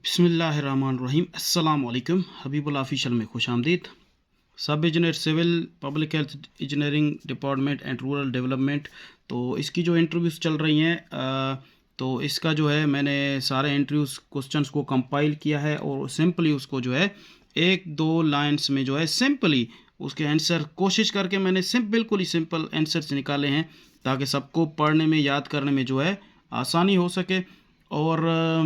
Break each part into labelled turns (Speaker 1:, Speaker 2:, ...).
Speaker 1: बिस्मिल्लाहिर्रहमानिर्रहीम अस्सलाम वालेकुम। हबीबुल ऑफिशियल में खुश आमदीद। सब engineer civil public health engineering department and rural development, तो इसकी जो इंटरव्यूज़ चल रही हैं तो इसका जो है मैंने सारे इंटरव्यूज़ क्वेश्चंस को कंपाइल किया है और सिंपली उसको जो है एक दो लाइंस में जो है सिंपली उसके आंसर कोशिश करके मैंने बिल्कुल ही सिंपल आंसर्स निकाले हैं ताकि सबको पढ़ने में याद करने में जो है आसानी हो सके। और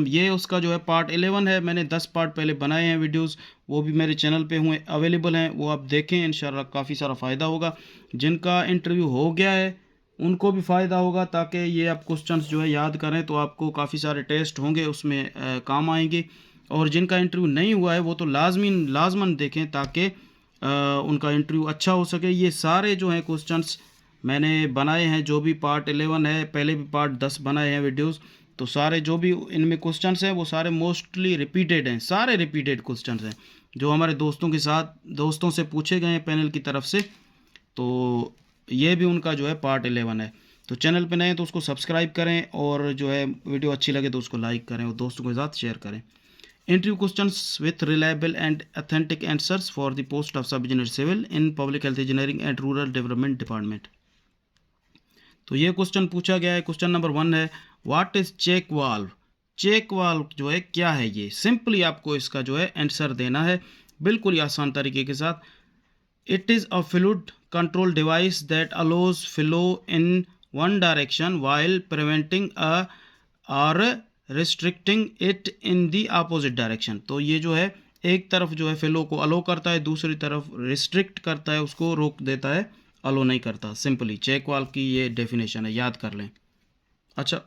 Speaker 1: ये उसका जो है पार्ट 11 है। मैंने 10 पार्ट पहले बनाए हैं वीडियोस, वो भी मेरे चैनल पे हुए अवेलेबल हैं, वो आप देखें, इंशाल्लाह काफ़ी सारा फ़ायदा होगा। जिनका इंटरव्यू हो गया है उनको भी फ़ायदा होगा, ताकि ये आप क्वेश्चंस जो है याद करें तो आपको काफ़ी सारे टेस्ट होंगे उसमें काम आएंगे। और जिनका इंटरव्यू नहीं हुआ है वो तो लाजमन देखें ताकि उनका इंटरव्यू अच्छा हो सके। ये सारे जो हैं क्वेश्चंस मैंने बनाए हैं, जो भी पार्ट 11 है, पहले भी पार्ट 10 बनाए हैं वीडियोस, तो सारे जो भी इनमें क्वेश्चंस हैं वो सारे मोस्टली रिपीटेड हैं, सारे रिपीटेड क्वेश्चंस हैं जो हमारे दोस्तों से पूछे गए हैं पैनल की तरफ से। तो ये भी उनका जो है पार्ट 11 है। तो चैनल पे नए हैं तो उसको सब्सक्राइब करें और जो है वीडियो अच्छी लगे तो उसको लाइक करें और दोस्तों के साथ शेयर करें। Interview questions with reliable and authentic answers for the post of sub engineer civil in public health engineering and rural development department. तो ये क्वेश्चन पूछा गया है। क्वेश्चन नंबर 1 है, what is check valve. Check valve जो है क्या है, ये सिंपली आपको इसका जो है आंसर देना है बिल्कुल ही आसान तरीके के साथ। It is a fluid control device that allows flow in one direction while preventing a or restricting it in the opposite direction. तो ये जो है एक तरफ जो है फ्लो को अलो करता है, दूसरी तरफ रिस्ट्रिक्ट करता है, उसको रोक देता है, अलो नहीं करता। सिंपली चेक वाल्व की ये डेफिनेशन है, याद कर लें। अच्छा,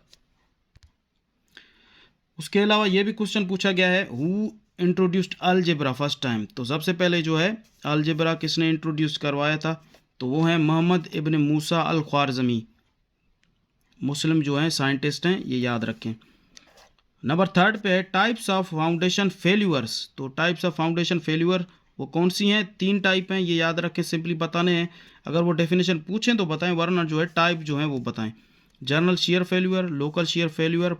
Speaker 1: उसके अलावा ये भी क्वेश्चन पूछा गया है, who introduced algebra first time. तो सबसे पहले जो है अलजेब्रा किसने इंट्रोड्यूस करवाया था, तो वो है मोहम्मद इब्न मूसा अल ख्वारज़मी। मुस्लिम जो हैं साइंटिस्ट हैं, ये याद रखें। नंबर 3 पे है टाइप्स ऑफ फाउंडेशन फेल्यूअर्स। तो टाइप्स ऑफ फाउंडेशन फेल्यूअर वो कौन सी हैं, 3 टाइप हैं, ये याद रखें, सिंपली बताने हैं। अगर वो डेफिनेशन पूछें तो बताएं, वरना जो है टाइप जो है वो बताएं। Journal share failure, local share failure,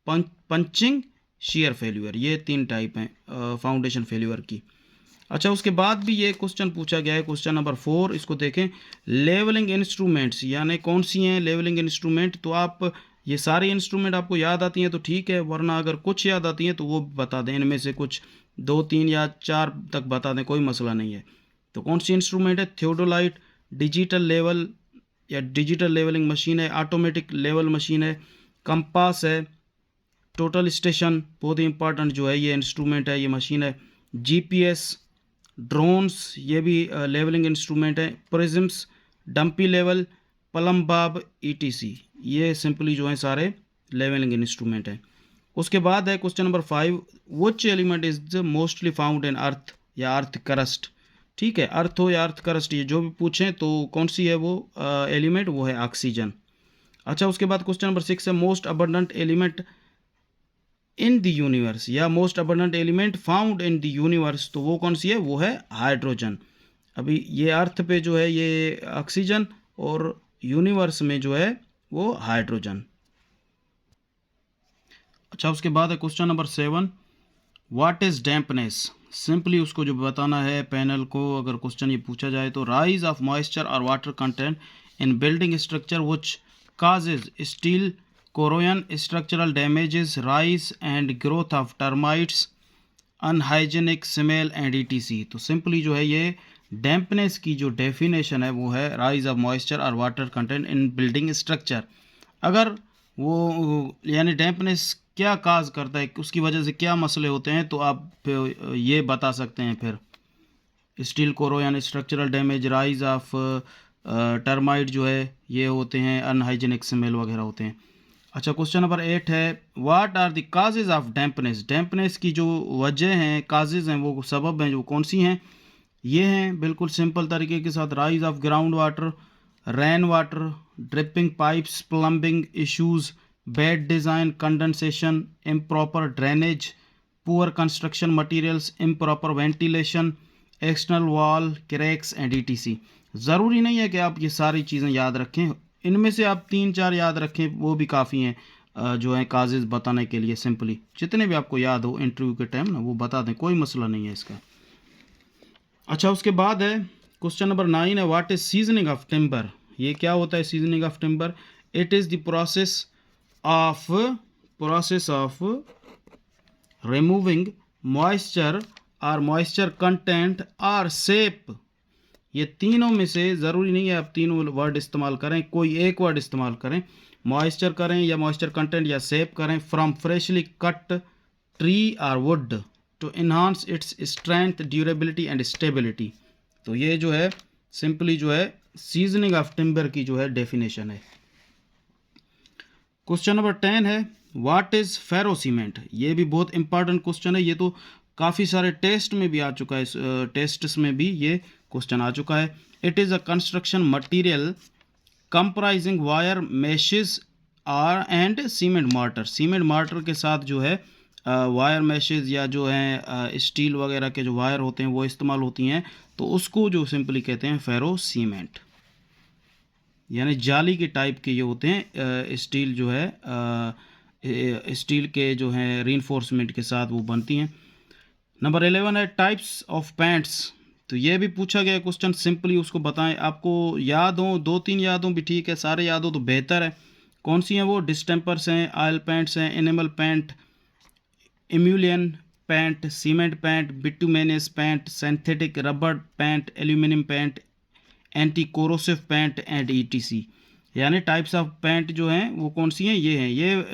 Speaker 1: punching share failure, ये 3 टाइप हैं फाउंडेशन फेल्यूअर की। अच्छा, उसके बाद भी ये क्वेश्चन पूछा गया है, क्वेश्चन नंबर 4, इसको देखें। लेवलिंग इंस्ट्रूमेंट्स यानी कौन सी हैं लेवलिंग इंस्ट्रूमेंट। तो आप ये सारे इंस्ट्रूमेंट आपको याद आती हैं तो ठीक है, वरना अगर कुछ याद आती हैं तो वो बता दें, इनमें से कुछ 2, 3 या 4 तक बता दें, कोई मसला नहीं है। तो कौन सी इंस्ट्रूमेंट है, थियोडोलाइट, डिजिटल लेवल या डिजिटल लेवलिंग मशीन है, ऑटोमेटिक लेवल मशीन है, कंपास है, टोटल स्टेशन बहुत ही इंपॉर्टेंट जो है ये इंस्ट्रूमेंट है, ये मशीन है, जीपीएस, ड्रोन्स, ये भी लेवलिंग इंस्ट्रूमेंट है, prisms, dumpy level, plumb bob, etc, ये सिंपली जो है सारे लेवलिंग इंस्ट्रूमेंट हैं। उसके बाद है question number 5, which element is the mostly found in earth या अर्थ करस्ट। ठीक है, अर्थ हो या अर्थ करस्ट, ये जो भी पूछें तो कौन सी है वो एलिमेंट, वो है ऑक्सीजन। अच्छा, उसके बाद क्वेश्चन नंबर 6 है, most abundant element in the universe या most abundant element found in the universe. तो वो कौन सी है, वो है हाइड्रोजन। अभी ये अर्थ पे जो है ये ऑक्सीजन और यूनिवर्स में जो है वो हाइड्रोजन। अच्छा, उसके बाद है question number 7, what is dampness. Simply उसको जो बताना है पैनल को, अगर क्वेश्चन ये पूछा जाए तो राइज ऑफ मॉइस्चर और water content in building structure which causes steel corrosion, structural damages, rise and growth of termites, unhygienic smell and etc. तो सिंपली जो है ये डैम्पनेस की जो डेफिनेशन है वो है राइज ऑफ मॉइस्चर और water content in building structure. अगर वो यानी डैम्पनेस क्या काज करता है, उसकी वजह से क्या मसले होते हैं, तो आप ये बता सकते हैं फिर। Steel corrosion, structural damage, rise of termite जो है ये होते हैं, अनहाइजेनिक स्मेल वगैरह होते हैं। अच्छा, क्वेश्चन नंबर 8 है, what are the causes of dampness. Dampness की जो वजह हैं, काजेज हैं, वो सबब हैं, जो कौन सी हैं, ये हैं बिल्कुल सिंपल तरीके के साथ। Rise of ground water, rain water, dripping pipes, plumbing issues, bad design, condensation, improper drainage, poor construction materials, improper ventilation, external wall cracks and etc. ज़रूरी नहीं है कि आप ये सारी चीज़ें याद रखें, इनमें से आप 3-4 याद रखें वो भी काफ़ी हैं। जो है काजेज बताने के लिए सिंपली जितने भी आपको याद हो इंटरव्यू के टाइम ना वो बता दें, कोई मसला नहीं है इसका। अच्छा, उसके बाद है क्वेश्चन नंबर 9 है what is seasoning of timber. ये क्या होता है seasoning of timber? It is the process of removing moisture और मॉइस्चर कंटेंट और सेप। ये तीनों में से ज़रूरी नहीं है आप तीनों वर्ड इस्तेमाल करें, कोई एक वर्ड इस्तेमाल करें। मॉइस्चर करें या मॉइस्चर कंटेंट या सेप करें फ्रॉम फ्रेशली कट ट्री और wood to enhance its strength, durability and stability. तो ये जो है सिंपली जो है सीजनिंग ऑफ टिम्बर की जो है डेफिनेशन है। क्वेश्चन नंबर 10 है व्हाट इज फेरो सीमेंट। ये भी बहुत इंपॉर्टेंट क्वेश्चन है, ये तो काफ़ी सारे टेस्ट में भी आ चुका है, टेस्ट्स में भी ये क्वेश्चन आ चुका है। It is a construction material comprising wire meshes or and cement mortar. Cement mortar के साथ जो है वायर मैशेस या जो है स्टील वगैरह के जो वायर होते हैं वो इस्तेमाल होती हैं, तो उसको जो सिंपली कहते हैं फेरो सीमेंट, यानी जाली के टाइप के ये होते हैं। स्टील जो है स्टील के जो है रीइंफोर्समेंट के साथ वो बनती हैं। नंबर 11 है टाइप्स ऑफ पैंट्स। तो ये भी पूछा गया क्वेश्चन, सिंपली उसको बताएं। आपको याद हो, 2-3 याद हो भी ठीक है, सारे याद हो तो बेहतर है। कौन सी हैं वो? डिस्टेंपर्स हैं, ऑयल पैंट्स हैं, animal paint, emulsion paint, cement paint, bituminous paint, synthetic rubber paint, aluminium paint, anti corrosive paint and etc. यानी टाइप्स ऑफ पैंट जो हैं वो कौन सी हैं? ये हैं। ये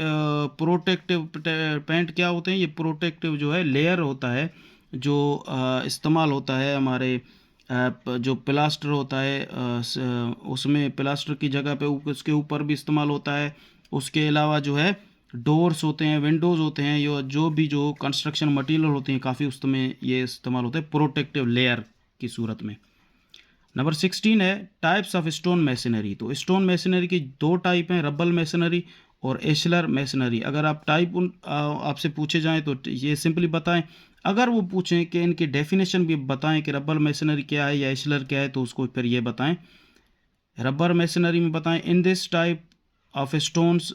Speaker 1: प्रोटेक्टिव पैंट क्या होते हैं? ये प्रोटेक्टिव जो है लेयर होता है जो इस्तेमाल होता है हमारे जो प्लास्टर होता है उसमें प्लास्टर की जगह पे उसके ऊपर भी इस्तेमाल होता है। उसके अलावा जो है डोर्स होते हैं, विंडोज़ होते हैं, जो भी जो कंस्ट्रक्शन मटेरियल होते हैं काफ़ी उसमें ये इस्तेमाल होता है प्रोटेक्टिव लेयर की सूरत में। नंबर 16 है टाइप्स ऑफ स्टोन मैसनरी। तो स्टोन मैसनरी की 2 टाइप हैं, रब्बल मैसनरी और एशलर मैसनरी। अगर आप टाइप आपसे पूछे जाएं तो ये सिंपली बताएं। अगर वो पूछें कि इनकी डेफिनेशन भी बताएं कि रब्बल मैसनरी क्या है या एशलर क्या है, तो उसको फिर ये बताएं। रबर मैसनरी में बताएं in this type of stones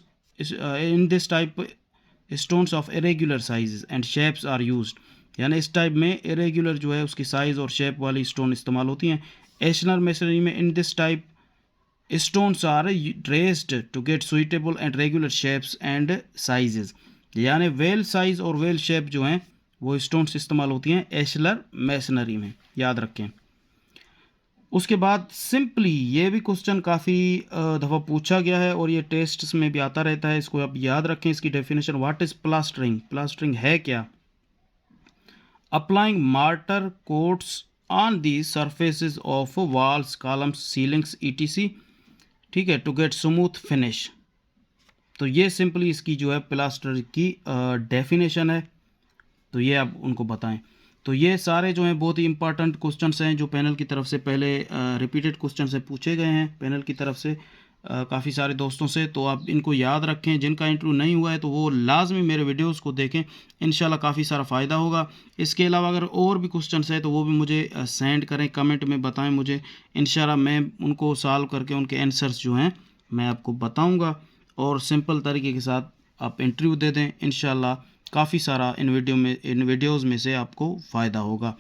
Speaker 1: of irregular size and shapes are used. यानी इस टाइप में इरेगुलर जो है उसकी साइज़ और शेप वाली स्टोन इस्तेमाल होती हैं। एशलर मैसनरी में in this type stones are dressed to get suitable and regular shapes and sizes. यानी वेल साइज और वेल शेप जो हैं वो स्टोन्स इस्तेमाल होती हैं एशलर मैसनरी में, याद रखें। उसके बाद सिंपली ये भी क्वेश्चन काफ़ी दफ़ा पूछा गया है और ये टेस्ट्स में भी आता रहता है, इसको आप याद रखें। इसकी definition what is plastering. Plastering है क्या? Applying martyr quotes on the surfaces of walls, columns, ceilings etc, ठीक है, टू गेट स्मूथ फिनिश। तो ये सिंपली इसकी जो है प्लास्टर की डेफिनेशन है, तो ये आप उनको बताएं। तो ये सारे जो हैं बहुत ही इंपॉर्टेंट क्वेश्चंस हैं जो पैनल की तरफ से पहले रिपीटेड क्वेश्चन से पूछे गए हैं पैनल की तरफ से काफ़ी सारे दोस्तों से। तो आप इनको याद रखें। जिनका इंटरव्यू नहीं हुआ है तो वो लाजमी मेरे वीडियोस को देखें, इंशाल्लाह काफ़ी सारा फ़ायदा होगा। इसके अलावा अगर और भी क्वेश्चंस हैं तो वो भी मुझे सेंड करें, कमेंट में बताएं मुझे, इंशाल्लाह मैं उनको सॉल्व करके उनके आंसर्स जो हैं मैं आपको बताऊँगा और सिंपल तरीके के साथ आप इंटरव्यू दे दें। इंशाल्लाह काफ़ी सारा इन वीडियोज़ में से आपको फ़ायदा होगा।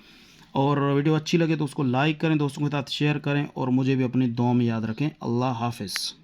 Speaker 1: और वीडियो अच्छी लगे तो उसको लाइक करें, दोस्तों के साथ शेयर करें और मुझे भी अपनी दुआ में याद रखें। अल्लाह हाफ़िज़।